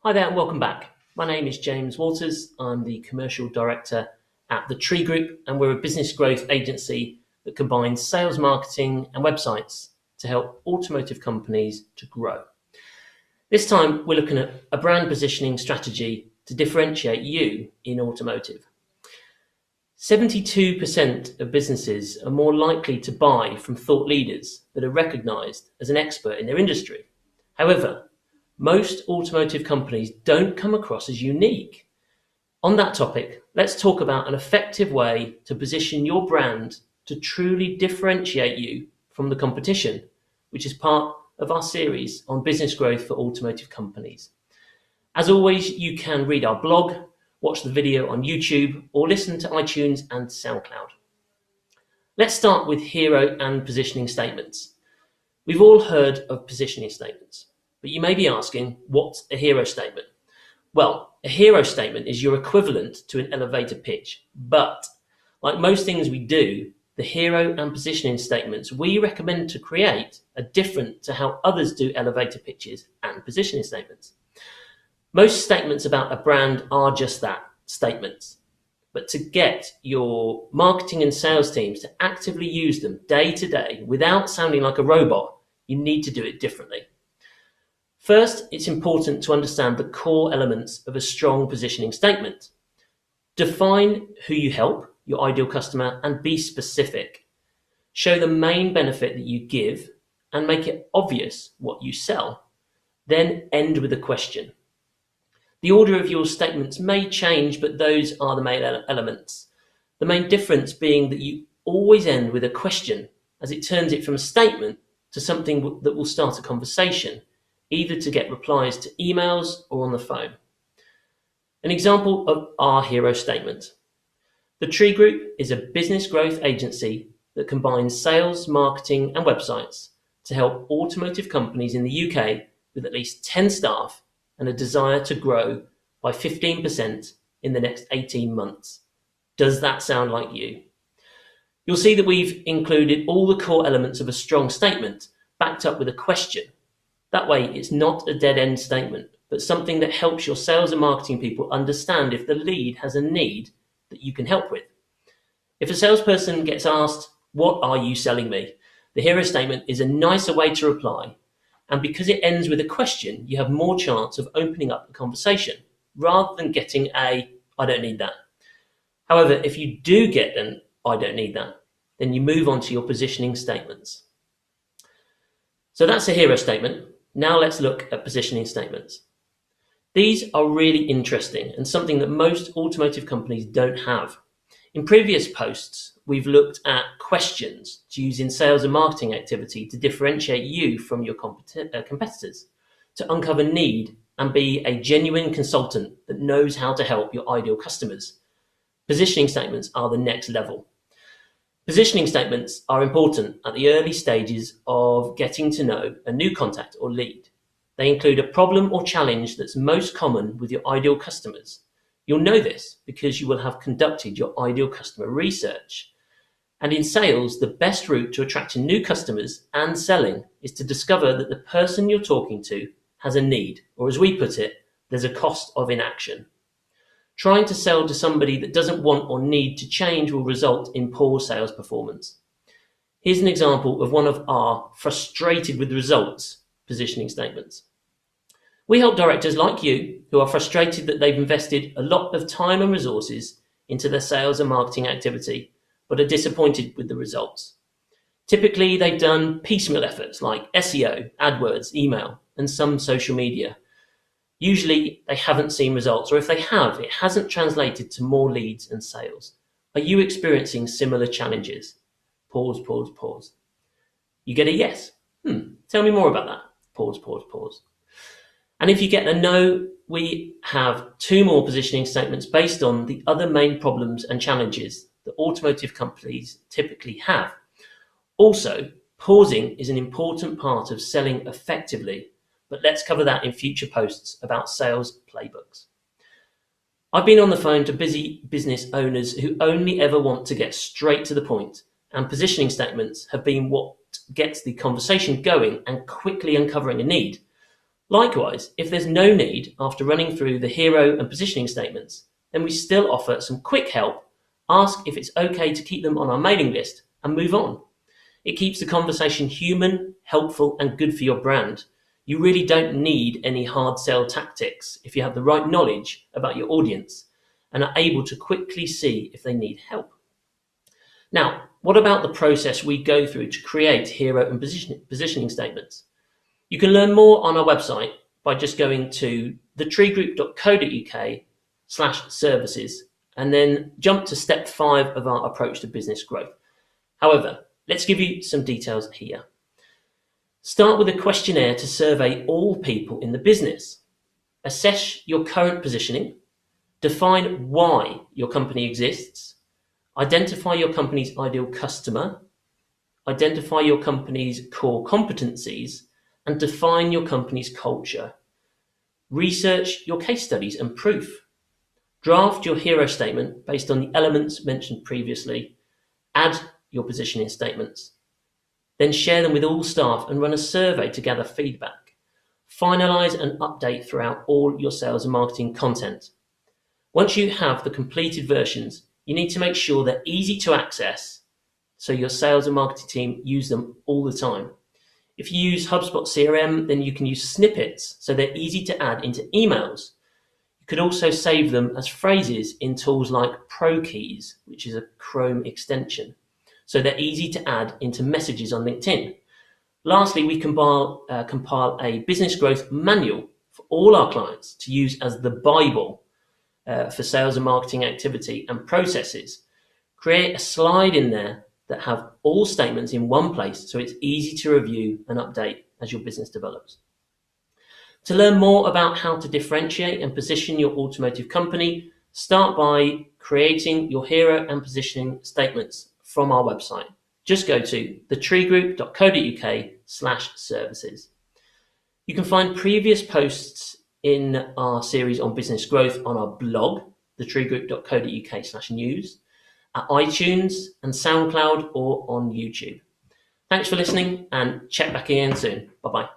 Hi there and welcome back. My name is James Walters. I'm the Commercial Director at the Tree Group, and we're a business growth agency that combines sales, marketing and websites to help automotive companies to grow. This time we're looking at a brand positioning strategy to differentiate you in automotive. 72% of businesses are more likely to buy from thought leaders that are recognised as an expert in their industry. However, most automotive companies don't come across as unique. On that topic, let's talk about an effective way to position your brand to truly differentiate you from the competition, which is part of our series on business growth for automotive companies. As always, you can read our blog, watch the video on YouTube, or listen to iTunes and Soundcloud. Let's start with hero and positioning statements. We've all heard of positioning statements, but you may be asking, what's a hero statement? Well, a hero statement is your equivalent to an elevator pitch, but like most things we do, the hero and positioning statements we recommend to create are different to how others do elevator pitches and positioning statements. Most statements about a brand are just that, statements. But to get your marketing and sales teams to actively use them day to day without sounding like a robot, you need to do it differently. First, it's important to understand the core elements of a strong positioning statement. Define who you help, your ideal customer, and be specific. Show the main benefit that you give and make it obvious what you sell. Then end with a question. The order of your statements may change, but those are the main elements. The main difference being that you always end with a question, as it turns it from a statement to something that will start a conversation, either to get replies to emails or on the phone. An example of our hero statement. The Tree Group is a business growth agency that combines sales, marketing and websites to help automotive companies in the UK with at least 10 staff and a desire to grow by 15% in the next 18 months. Does that sound like you? You'll see that we've included all the core elements of a strong statement backed up with a question. That way, it's not a dead-end statement, but something that helps your sales and marketing people understand if the lead has a need that you can help with. If a salesperson gets asked, "What are you selling me?" the hero statement is a nicer way to reply. And because it ends with a question, you have more chance of opening up the conversation rather than getting a, "I don't need that." However, if you do get an, "I don't need that," then you move on to your positioning statements. So that's a hero statement. Now let's look at positioning statements. These are really interesting and something that most automotive companies don't have. In previous posts, we've looked at questions to use in sales and marketing activity to differentiate you from your competitors, to uncover need and be a genuine consultant that knows how to help your ideal customers. Positioning statements are the next level. Positioning statements are important at the early stages of getting to know a new contact or lead. They include a problem or challenge that's most common with your ideal customers. You'll know this because you will have conducted your ideal customer research. And in sales, the best route to attracting new customers and selling is to discover that the person you're talking to has a need, or as we put it, there's a cost of inaction. Trying to sell to somebody that doesn't want or need to change will result in poor sales performance. Here's an example of one of our frustrated with results positioning statements. We help directors like you who are frustrated that they've invested a lot of time and resources into their sales and marketing activity, but are disappointed with the results. Typically, they've done piecemeal efforts like SEO, AdWords, email, and some social media. Usually they haven't seen results, or if they have, it hasn't translated to more leads and sales. Are you experiencing similar challenges? Pause, pause, pause. You get a yes. Tell me more about that. Pause, pause, pause. And if you get a no, we have 2 more positioning statements based on the other main problems and challenges that automotive companies typically have. Also, pausing is an important part of selling effectively, but let's cover that in future posts about sales playbooks. I've been on the phone to busy business owners who only ever want to get straight to the point, and positioning statements have been what gets the conversation going and quickly uncovering a need. Likewise, if there's no need after running through the hero and positioning statements, then we still offer some quick help, ask if it's okay to keep them on our mailing list, and move on. It keeps the conversation human, helpful, and good for your brand. You really don't need any hard sell tactics if you have the right knowledge about your audience and are able to quickly see if they need help. Now, what about the process we go through to create hero and positioning statements? You can learn more on our website by just going to thetreegroup.co.uk/services and then jump to step 5 of our approach to business growth. However, let's give you some details here. Start with a questionnaire to survey all people in the business. Assess your current positioning. Define why your company exists. Identify your company's ideal customer. Identify your company's core competencies and define your company's culture. Research your case studies and proof. Draft your hero statement based on the elements mentioned previously. Add your positioning statements. Then share them with all staff and run a survey to gather feedback. Finalize and update throughout all your sales and marketing content. Once you have the completed versions, you need to make sure they're easy to access so your sales and marketing team use them all the time. If you use HubSpot CRM, then you can use snippets so they're easy to add into emails. You could also save them as phrases in tools like ProKeys, which is a Chrome extension, so they're easy to add into messages on LinkedIn. Lastly, we compile a business growth manual for all our clients to use as the Bible for sales and marketing activity and processes. Create a slide in there that have all statements in one place so it's easy to review and update as your business develops. To learn more about how to differentiate and position your automotive company, start by creating your hero and positioning statements from our website. Just go to thetreegroup.co.uk/services. You can find previous posts in our series on business growth on our blog, thetreegroup.co.uk/news, at iTunes and Soundcloud or on YouTube. Thanks for listening and check back again soon. Bye-bye.